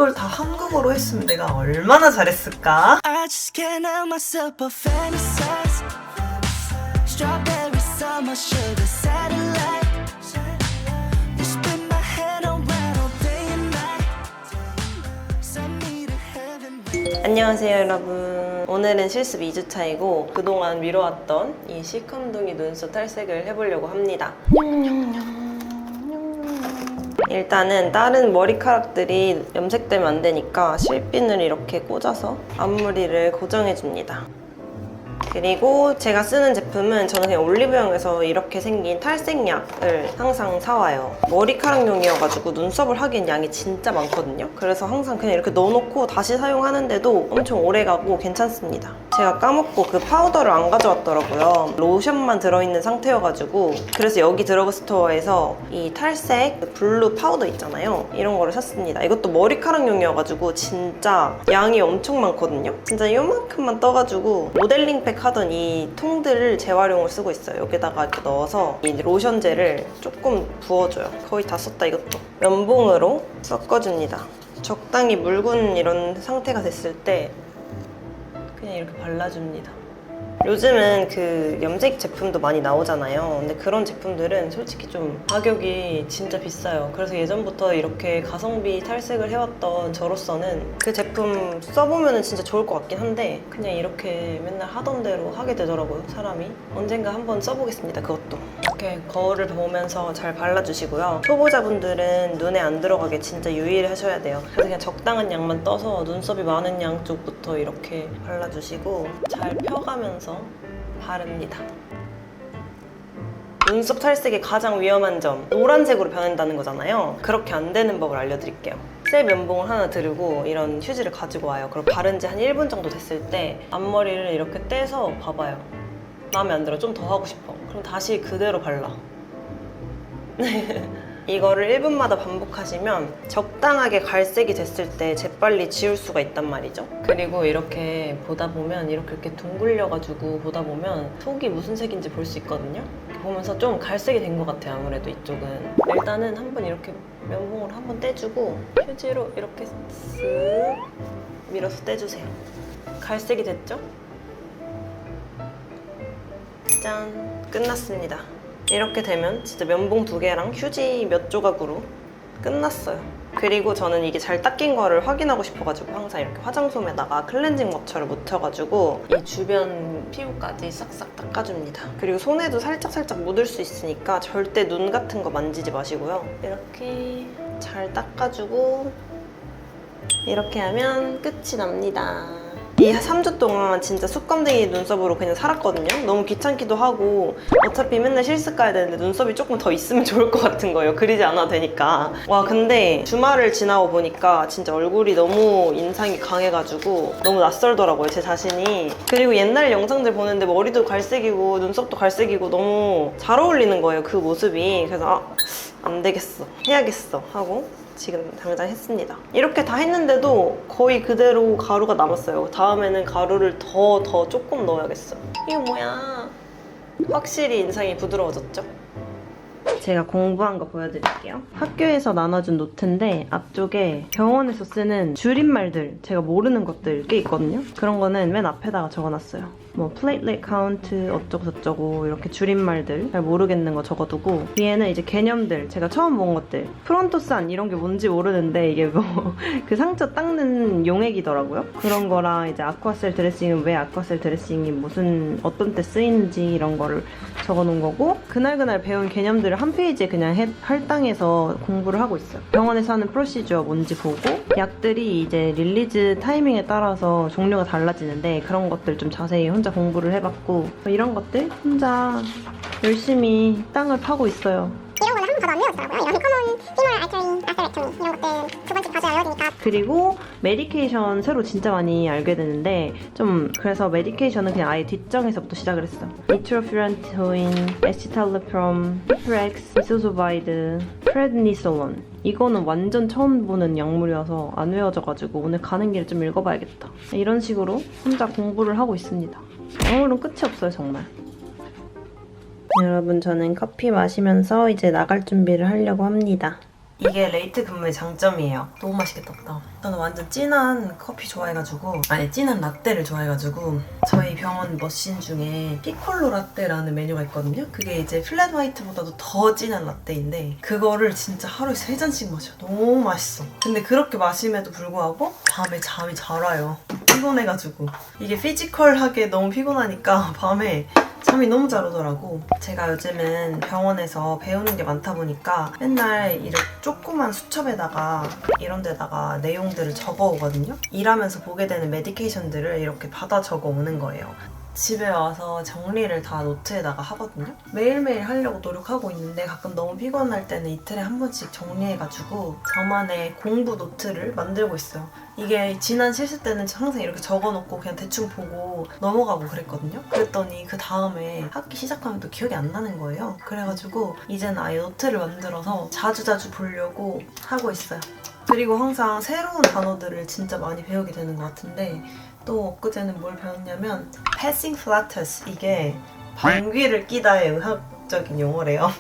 이걸 다 한국어로 했으면 내가 얼마나 잘했을까? I just can't help myself but fantasize. Strawberry summer sugar satellite. You spin my head around all day and night. Send me to heaven. 안녕하세요 여러분. 오늘은 실습 2주차이고 그동안 미뤄왔던 이 시커둥이 눈썹 탈색을 해보려고 합니다. 일단은 다른 머리카락들이 염색되면 안 되니까 실핀을 이렇게 꽂아서 앞머리를 고정해줍니다. 그리고 제가 쓰는 제품은 저는 그냥 올리브영에서 이렇게 생긴 탈색약을 항상 사와요. 머리카락용이어가지고 눈썹을 하기엔 양이 진짜 많거든요. 그래서 항상 그냥 이렇게 넣어놓고 다시 사용하는데도 엄청 오래가고 괜찮습니다. 제가 까먹고 그 파우더를 안 가져왔더라고요. 로션만 들어있는 상태여가지고 그래서 여기 드러그스토어에서 이 탈색 블루 파우더 있잖아요. 이런 거를 샀습니다. 이것도 머리카락용이어가지고 진짜 양이 엄청 많거든요. 진짜 요만큼만 떠가지고 모델링팩 하던 이 통들을 재활용을 쓰고 있어요. 여기다가 이렇게 넣어서 이 로션젤을 조금 부어줘요. 거의 다 썼다 이것도. 면봉으로 섞어줍니다. 적당히 묽은 이런 상태가 됐을 때 그냥 이렇게 발라줍니다. 요즘은 그 염색 제품도 많이 나오잖아요. 근데 그런 제품들은 솔직히 좀 가격이 진짜 비싸요. 그래서 예전부터 이렇게 가성비 탈색을 해왔던 저로서는 그 제품 써보면 진짜 좋을 것 같긴 한데 그냥 이렇게 맨날 하던 대로 하게 되더라고요, 사람이. 언젠가 한번 써보겠습니다, 그것도. 이렇게 거울을 보면서 잘 발라주시고요. 초보자분들은 눈에 안 들어가게 진짜 유의하셔야 돼요. 그래서 그냥 적당한 양만 떠서 눈썹이 많은 양 쪽부터 이렇게 발라주시고 잘 펴가면서 바릅니다. 눈썹 탈색의 가장 위험한 점, 노란색으로 변한다는 거잖아요. 그렇게 안 되는 법을 알려드릴게요. 새 면봉을 하나 들고 이런 휴지를 가지고 와요. 그럼 바른 지 한 1분 정도 됐을 때 앞머리를 이렇게 떼서 봐봐요. 마음에 안 들어, 좀 더 하고 싶어. 그럼 다시 그대로 발라. 이거를 1분마다 반복하시면 적당하게 갈색이 됐을 때 재빨리 지울 수가 있단 말이죠. 그리고 이렇게 보다 보면 이렇게 둥글려가지고 보다 보면 속이 무슨 색인지 볼 수 있거든요. 보면서 좀 갈색이 된 것 같아요. 아무래도 이쪽은. 일단은 한번 이렇게 면봉으로 한번 떼주고 휴지로 이렇게 쓱 밀어서 떼주세요. 갈색이 됐죠? 짠! 끝났습니다. 이렇게 되면 진짜 면봉 2개랑 휴지 몇 조각으로 끝났어요. 그리고 저는 이게 잘 닦인 거를 확인하고 싶어가지고 항상 이렇게 화장솜에다가 클렌징 워터를 묻혀가지고 이 주변 피부까지 싹싹 닦아줍니다. 그리고 손에도 살짝 묻을 수 있으니까 절대 눈 같은 거 만지지 마시고요. 이렇게 잘 닦아주고 이렇게 하면 끝이 납니다. 이 3주 동안 진짜 쑥검댕이 눈썹으로 그냥 살았거든요. 너무 귀찮기도 하고 어차피 맨날 실습 가야 되는데 눈썹이 조금 더 있으면 좋을 것 같은 거예요. 그리지 않아도 되니까. 와, 근데 주말을 지나고 보니까 진짜 얼굴이 너무 인상이 강해가지고 너무 낯설더라고요, 제 자신이. 그리고 옛날 영상들 보는데 머리도 갈색이고 눈썹도 갈색이고 너무 잘 어울리는 거예요, 그 모습이. 그래서 안 되겠어, 해야겠어 하고 지금 당장 했습니다. 이렇게 다 했는데도 거의 그대로 가루가 남았어요. 다음에는 가루를 더 조금 넣어야겠어. 이거 뭐야? 확실히 인상이 부드러워졌죠? 제가 공부한 거 보여드릴게요. 학교에서 나눠준 노트인데 앞쪽에 병원에서 쓰는 줄임말들, 제가 모르는 것들 꽤 있거든요. 그런 거는 맨 앞에다가 적어놨어요. 뭐 플레이트렛 카운트 어쩌고 저쩌고 이렇게 줄임말들 잘 모르겠는 거 적어두고 뒤에는 이제 개념들, 제가 처음 본 것들, 프론토산 이런 게 뭔지 모르는데 이게 뭐 그 상처 닦는 용액이더라고요. 그런 거랑 이제 아쿠아셀 드레싱은 왜 아쿠아셀 드레싱이 무슨 어떤 때 쓰이는지 이런 거를 적어놓은 거고, 그날 배운 개념들을 한 페이지에 그냥 할당해서 공부를 하고 있어요. 병원에서 하는 프로시저가 뭔지 보고 약들이 이제 릴리즈 타이밍에 따라서 종류가 달라지는데 그런 것들 좀 자세히 혼자 공부를 해봤고 이런 것들 혼자 열심히 땅을 파고 있어요. 이런 거는 한 번 봐도 안 외워지더라고요. 이런 커먼 피몰 알터리, 아세렉토미 이런 것들 두 번씩 봐줘야 외워지니까. 그리고 메디케이션 새로 진짜 많이 알게 되는데 좀 그래서 메디케이션은 그냥 아예 뒷정에서부터 시작을 했어. 니트로퓨란토인, 에시탈로프롬, 히프렉스, 이소소바이드, 프레드니솔론. 이거는 완전 처음 보는 약물이어서 안 외워져가지고 오늘 가는 길에 좀 읽어봐야겠다. 이런 식으로 혼자 공부를 하고 있습니다. 약물은 끝이 없어요, 정말. 여러분, 저는 커피 마시면서 이제 나갈 준비를 하려고 합니다. 이게 레이트 근무의 장점이에요. 너무 맛있겠다 보다. 저는 완전 진한 커피 좋아해가지고, 아니 진한 라떼를 좋아해가지고, 저희 병원 머신 중에 피콜로 라떼라는 메뉴가 있거든요. 그게 이제 플랫 화이트보다도 더 진한 라떼인데 그거를 진짜 하루에 3잔씩 마셔요. 너무 맛있어. 근데 그렇게 마심에도 불구하고 밤에 잠이 잘 와요. 피곤해가지고. 이게 피지컬하게 너무 피곤하니까 밤에 잠이 너무 잘 오더라고. 제가 요즘은 병원에서 배우는 게 많다 보니까 맨날 이렇게 조그만 수첩에다가 이런 데다가 내용들을 적어 오거든요. 일하면서 보게 되는 메디케이션들을 이렇게 받아 적어 오는 거예요. 집에 와서 정리를 다 노트에다가 하거든요. 매일매일 하려고 노력하고 있는데 가끔 너무 피곤할 때는 이틀에 한 번씩 정리해가지고 저만의 공부 노트를 만들고 있어요. 이게 지난 실습 때는 항상 이렇게 적어놓고 그냥 대충 보고 넘어가고 그랬거든요. 그랬더니 그 다음에 학기 시작하면 또 기억이 안 나는 거예요. 그래가지고 이제는 아예 노트를 만들어서 자주자주 보려고 하고 있어요. 그리고 항상 새로운 단어들을 진짜 많이 배우게 되는 것 같은데 또 엊그제는 뭘 배웠냐면 passing flatus, 이게 방귀를 끼다의 의학적인 용어래요.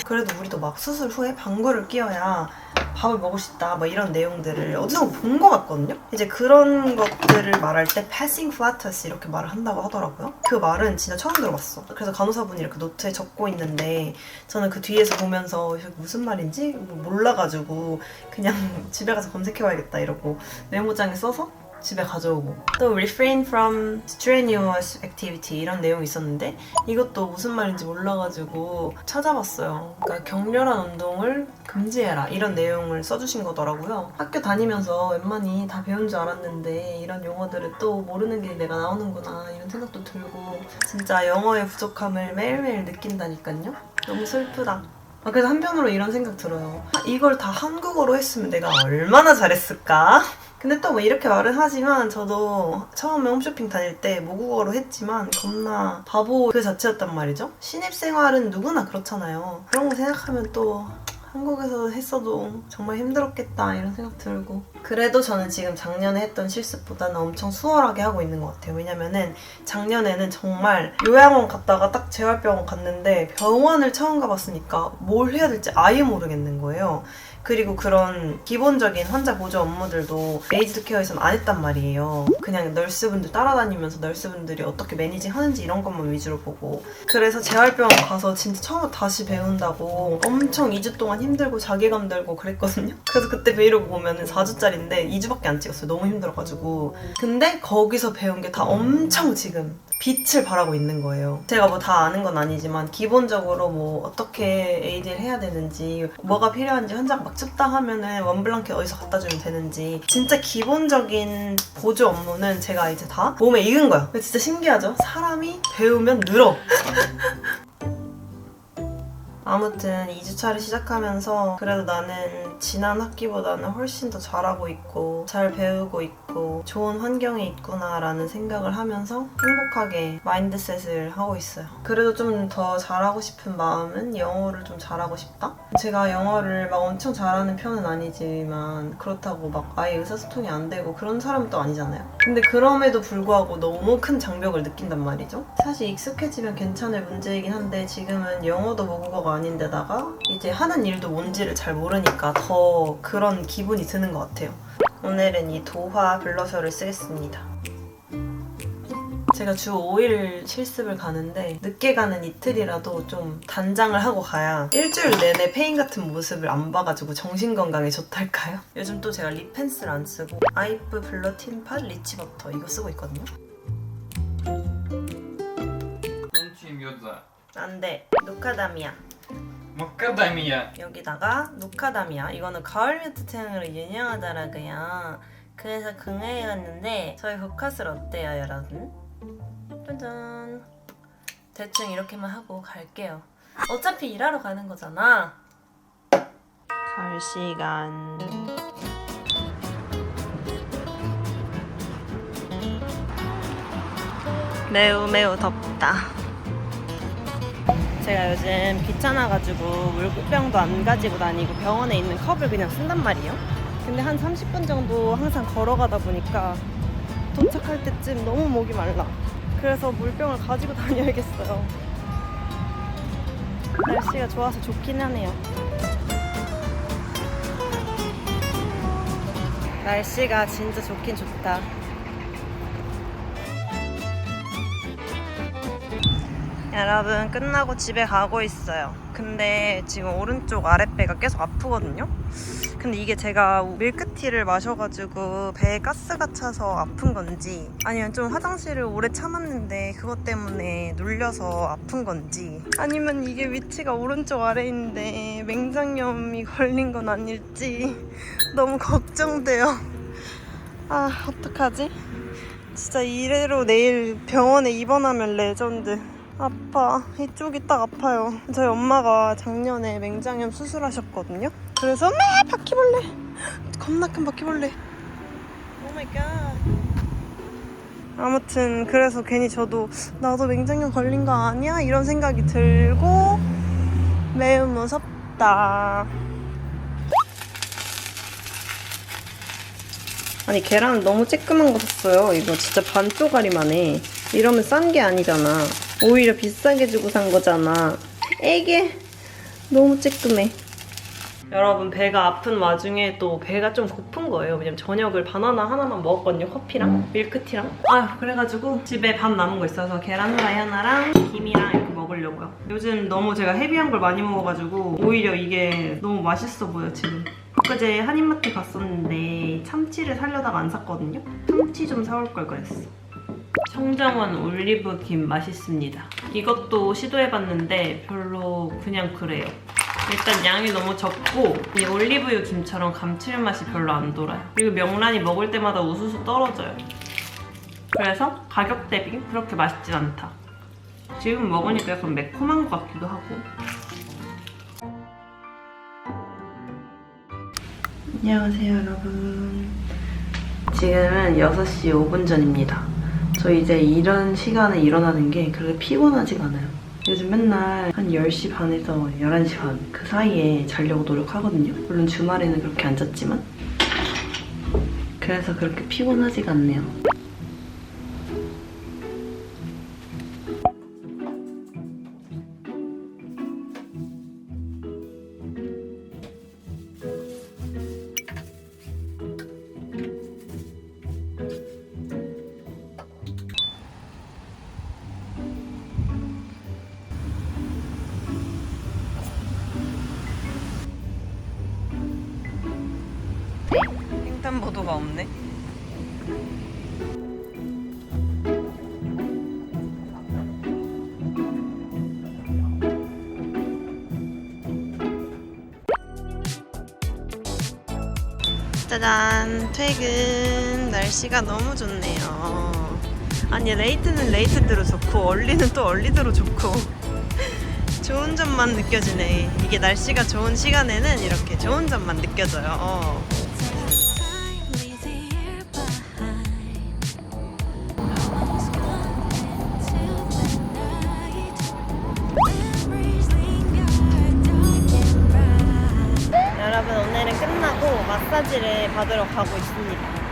그래도 우리도 막 수술 후에 방구를 끼워야 밥을 먹을 수 있다 막 이런 내용들을 어디서 본 것 같거든요. 이제 그런 것들을 말할 때 passing flatus 이렇게 말을 한다고 하더라고요. 그 말은 진짜 처음 들어봤어. 그래서 간호사분이 이렇게 노트에 적고 있는데 저는 그 뒤에서 보면서 이게 무슨 말인지 몰라가지고 그냥 집에 가서 검색해봐야겠다 이러고 메모장에 써서 집에 가져오고, 또 refrain from strenuous activity 이런 내용이 있었는데 이것도 무슨 말인지 몰라가지고 찾아봤어요. 그러니까 격렬한 운동을 금지해라 이런 내용을 써주신 거더라고요. 학교 다니면서 웬만히 다 배운 줄 알았는데 이런 용어들을 또 모르는 게 내가 나오는구나 이런 생각도 들고 진짜 영어의 부족함을 매일매일 느낀다니까요. 너무 슬프다. 그래서 한편으로 이런 생각 들어요. 이걸 다 한국어로 했으면 내가 얼마나 잘했을까? 근데 또 뭐 이렇게 말은 하지만 저도 처음에 홈쇼핑 다닐 때 모국어로 했지만 겁나 바보 그 자체였단 말이죠. 신입생활은 누구나 그렇잖아요. 그런 거 생각하면 또 한국에서 했어도 정말 힘들었겠다 이런 생각 들고, 그래도 저는 지금 작년에 했던 실습보다는 엄청 수월하게 하고 있는 것 같아요. 왜냐면은 작년에는 정말 요양원 갔다가 딱 재활병원 갔는데 병원을 처음 가봤으니까 뭘 해야 될지 아예 모르겠는 거예요. 그리고 그런 기본적인 환자 보조 업무들도 에이즈드 케어에서는 안 했단 말이에요. 그냥 널스분들 따라다니면서 널스분들이 어떻게 매니징 하는지 이런 것만 위주로 보고, 그래서 재활병원 가서 진짜 처음 다시 배운다고 엄청 2주 동안 힘들고 자괴감 들고 그랬거든요. 그래서 그때 브이로그 보면은 4주짜리인데 2주밖에 안 찍었어요. 너무 힘들어가지고. 근데 거기서 배운 게 다 엄청 지금 빛을 발하고 있는 거예요. 제가 뭐 다 아는 건 아니지만 기본적으로 뭐 어떻게 AD를 해야 되는지, 뭐가 필요한지, 환자가 막 춥다 하면은 원블랑켓 어디서 갖다 주면 되는지, 진짜 기본적인 보조 업무는 제가 이제 다 몸에 익은 거야. 진짜 신기하죠? 사람이 배우면 늘어. 아무튼 2주차를 시작하면서 그래도 나는 지난 학기보다는 훨씬 더 잘하고 있고 잘 배우고 있고 좋은 환경에 있구나 라는 생각을 하면서 행복하게 마인드셋을 하고 있어요. 그래도 좀 더 잘하고 싶은 마음은 영어를 좀 잘하고 싶다? 제가 영어를 막 엄청 잘하는 편은 아니지만 그렇다고 막 아예 의사소통이 안 되고 그런 사람은 또 아니잖아요. 근데 그럼에도 불구하고 너무 큰 장벽을 느낀단 말이죠. 사실 익숙해지면 괜찮을 문제이긴 한데 지금은 영어도 모국어가 아닌데다가 이제 하는 일도 뭔지를 잘 모르니까 더 그런 기분이 드는 것 같아요. 오늘은 이 도화 블러셔를 쓰겠습니다. 제가 주 5일 실습을 가는데 늦게 가는 이틀이라도 좀 단장을 하고 가야 일주일 내내 페인 같은 모습을 안 봐가지고 정신건강에 좋달까요? 요즘 또 제가 립 펜슬 안 쓰고 아이프 블러 틴팟 리치버터 이거 쓰고 있거든요. 안돼, 노카다미아. 마카다미아. 여기다가 노카다미아, 이거는 가을 뮤트템으로 유명하더라고요. 그래서 궁금해 갔는데 저희 복카슬 어때요 여러분? 짜잔. 대충 이렇게만 하고 갈게요. 어차피 일하러 가는 거잖아. 갈 시간. 매우 덥다. 제가 요즘 귀찮아가지고 물병도 안 가지고 다니고 병원에 있는 컵을 그냥 쓴단 말이에요. 근데 한 30분 정도 항상 걸어가다 보니까 도착할 때쯤 너무 목이 말라. 그래서 물병을 가지고 다녀야겠어요. 날씨가 좋아서 좋긴 하네요. 날씨가 진짜 좋긴 좋다. 여러분, 끝나고 집에 가고 있어요. 근데 지금 오른쪽 아랫배가 계속 아프거든요. 근데 이게 제가 밀크티를 마셔가지고 배에 가스가 차서 아픈 건지, 아니면 좀 화장실을 오래 참았는데 그것 때문에 눌려서 아픈 건지, 아니면 이게 위치가 오른쪽 아래인데 맹장염이 걸린 건 아닐지 너무 걱정돼요. 아, 어떡하지? 진짜 이래로 내일 병원에 입원하면 레전드. 아파. 이쪽이 딱 아파요. 저희 엄마가 작년에 맹장염 수술하셨거든요. 그래서 바퀴벌레, 겁나 큰 바퀴벌레. 오 마이 갓. 아무튼 그래서 괜히 저도 나도 맹장염 걸린 거 아니야? 이런 생각이 들고 매우 무섭다. 아니, 계란 너무 쬐끄만 거 샀어요. 이거 진짜 반 쪼가리만 해. 이러면 싼 게 아니잖아. 오히려 비싸게 주고 산 거잖아. 에게 너무 쬐끔해. 여러분, 배가 아픈 와중에 또 배가 좀 고픈 거예요. 왜냐면 저녁을 바나나 하나만 먹었거든요. 커피랑 밀크티랑. 아휴, 그래가지고 집에 밥 남은 거 있어서 계란 후라이 하나랑 김이랑 이렇게 먹으려고요. 요즘 너무 제가 헤비한 걸 많이 먹어가지고 오히려 이게 너무 맛있어 보여 지금. 엊그제 한인마트 갔었는데 참치를 사려다가 안 샀거든요. 참치 좀 사올 걸 그랬어. 청정원 올리브 김 맛있습니다. 이것도 시도해봤는데 별로 그냥 그래요. 일단 양이 너무 적고 이 올리브유 김처럼 감칠맛이 별로 안 돌아요. 그리고 명란이 먹을 때마다 우수수 떨어져요. 그래서 가격 대비 그렇게 맛있진 않다. 지금 먹으니까 약간 매콤한 것 같기도 하고. 안녕하세요 여러분. 지금은 6시 5분 전입니다. 저 이제 이런 시간에 일어나는 게 그렇게 피곤하지가 않아요. 요즘 맨날 한 10시 반에서 11시 반 그 사이에 자려고 노력하거든요. 물론 주말에는 그렇게 안 잤지만. 그래서 그렇게 피곤하지가 않네요. 횡단보도가 없네. 짜잔, 퇴근. 날씨가 너무 좋네요. 아니, 레이트는 레이트대로 좋고 얼리는 또 얼리대로 좋고 좋은 점만 느껴지네. 이게 날씨가 좋은 시간에는 이렇게 좋은 점만 느껴져요. 여러분, 오늘은 끝나고 마사지를 받으러 가고 있습니다.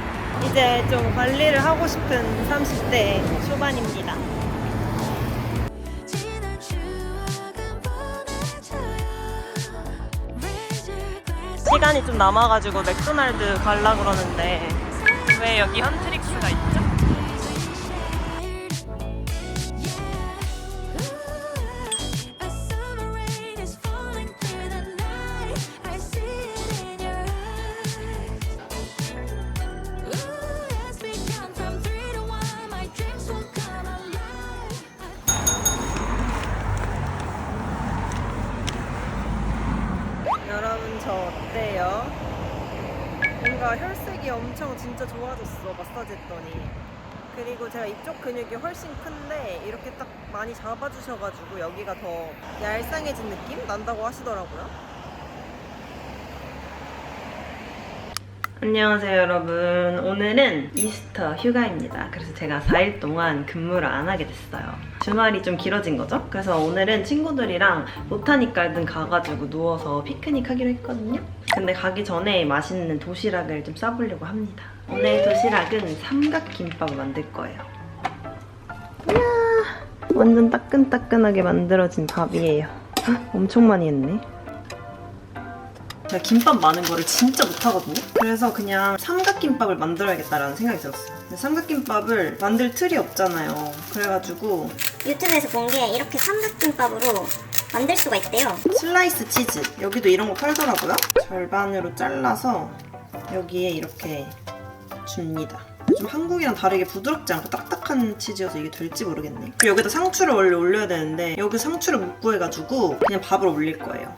이제 좀 관리를 하고 싶은 30대 초반입니다. 시간이 좀 남아가지고 맥도날드 가려고 그러는데 왜 여기 헌트릭스가 있죠? 여러분, 저 어때요? 뭔가 혈색이 엄청 진짜 좋아졌어, 마사지 했더니. 그리고 제가 이쪽 근육이 훨씬 큰데 이렇게 딱 많이 잡아주셔가지고 여기가 더 얄쌍해진 느낌 난다고 하시더라고요. 안녕하세요 여러분. 오늘은 이스터 휴가입니다. 그래서 제가 4일 동안 근무를 안 하게 됐어요. 주말이 좀 길어진 거죠. 그래서 오늘은 친구들이랑 보타닉 가든 가가지고 누워서 피크닉 하기로 했거든요. 근데 가기 전에 맛있는 도시락을 좀 싸보려고 합니다. 오늘 도시락은 삼각김밥 만들 거예요. 이야, 완전 따끈따끈하게 만들어진 밥이에요. 헉, 엄청 많이 했네. 제가 김밥 많은 거를 진짜 못하거든요. 그래서 그냥 삼각김밥을 만들어야겠다라는 생각이 들었어요. 근데 삼각김밥을 만들 틀이 없잖아요. 그래가지고 유튜브에서 본 게 이렇게 삼각김밥으로 만들 수가 있대요. 슬라이스 치즈, 여기도 이런 거 팔더라고요. 절반으로 잘라서 여기에 이렇게 줍니다. 좀 한국이랑 다르게 부드럽지 않고 딱딱한 치즈여서 이게 될지 모르겠네. 그리고 여기다 상추를 원래 올려야 되는데 여기 상추를 못 구해가지고 그냥 밥을 올릴 거예요.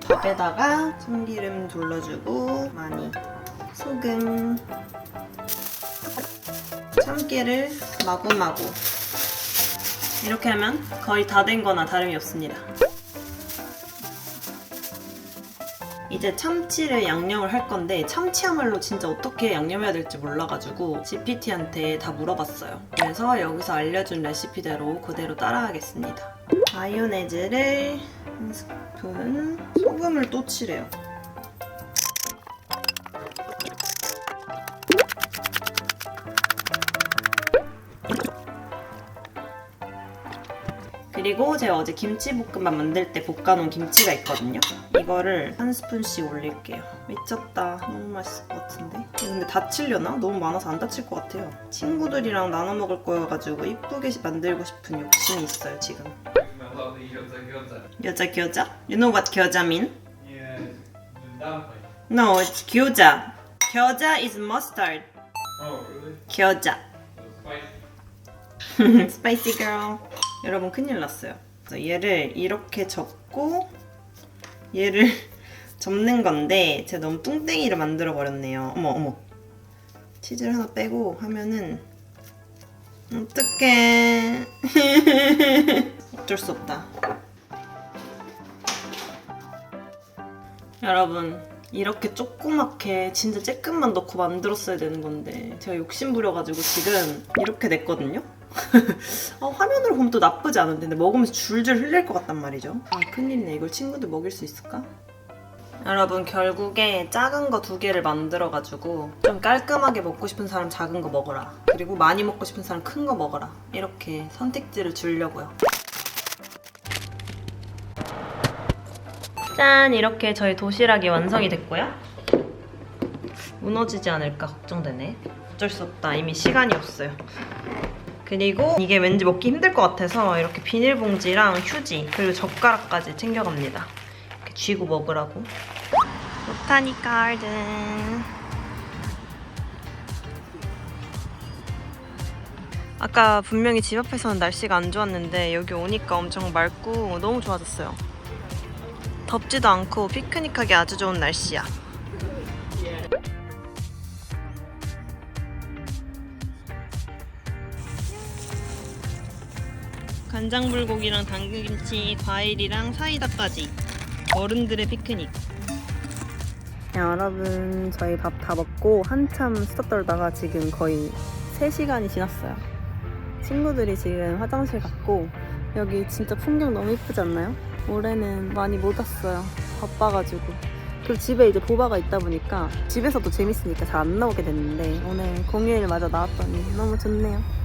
밥에다가 참기름 둘러주고 많이, 소금, 참깨를 마구마구. 이렇게 하면 거의 다 된 거나 다름이 없습니다. 이제 참치를 양념을 할 건데 참치야말로 진짜 어떻게 양념해야 될지 몰라가지고 GPT한테 다 물어봤어요. 그래서 여기서 알려준 레시피대로 그대로 따라하겠습니다. 마요네즈를 한 스푼, 소금을 또 칠해요. 그리고 제가 어제 김치볶음밥 만들 때 볶아놓은 김치가 있거든요. 이거를 한 스푼씩 올릴게요. 미쳤다. 너무 맛있을 것 같은데. 근데 다치려나? 너무 많아서 안 다칠 것 같아요. 친구들이랑 나눠 먹을 거여가지고 이쁘게 만들고 싶은 욕심이 있어요, 지금. Melody gyoza. 여자 겨자? You know what 겨자 mean? Yes, the dumpling. No, it's 겨자. 겨자 is mustard. Oh, really? 겨자. So spicy. Spicy girl. 여러분 큰일 났어요. 그래서 얘를 이렇게 접고 얘를 접는 건데 제가 너무 뚱땡이를 만들어 버렸네요. 어머 어머. 치즈를 하나 빼고 하면은 어떡해. 어쩔 수 없다. 여러분 이렇게 조그맣게 진짜 쬐끔만 넣고 만들었어야 되는 건데 제가 욕심 부려가지고 지금 이렇게 냈거든요? 화면으로 보면 또 나쁘지 않은데 근데 먹으면서 줄줄 흘릴 것 같단 말이죠. 아 큰일이네. 이걸 친구들 먹일 수 있을까? 여러분 결국에 작은 거 2개를 만들어가지고 좀 깔끔하게 먹고 싶은 사람 작은 거 먹어라. 그리고 많이 먹고 싶은 사람 큰 거 먹어라. 이렇게 선택지를 주려고요. 짠! 이렇게 저희 도시락이 완성이 됐고요. 무너지지 않을까 걱정되네. 어쩔 수 없다. 이미 시간이 없어요. 그리고 이게 왠지 먹기 힘들 것 같아서 이렇게 비닐봉지랑 휴지 그리고 젓가락까지 챙겨갑니다. 이렇게 쥐고 먹으라고. 보타니 가든. 아까 분명히 집 앞에서는 날씨가 안 좋았는데 여기 오니까 엄청 맑고 너무 좋아졌어요. 덥지도 않고 피크닉하기 아주 좋은 날씨야. 간장불고기랑 당근김치, 과일이랑 사이다까지 어른들의 피크닉. 여러분 저희 밥 다 먹고 한참 수다 떨다가 지금 거의 3시간이 지났어요. 친구들이 지금 화장실 갔고 여기 진짜 풍경 너무 이쁘지 않나요? 올해는 많이 못 왔어요. 바빠가지고. 그리고 집에 이제 보바가 있다 보니까 집에서도 재밌으니까 잘 안 나오게 됐는데 오늘 공휴일 마저 나왔더니 너무 좋네요.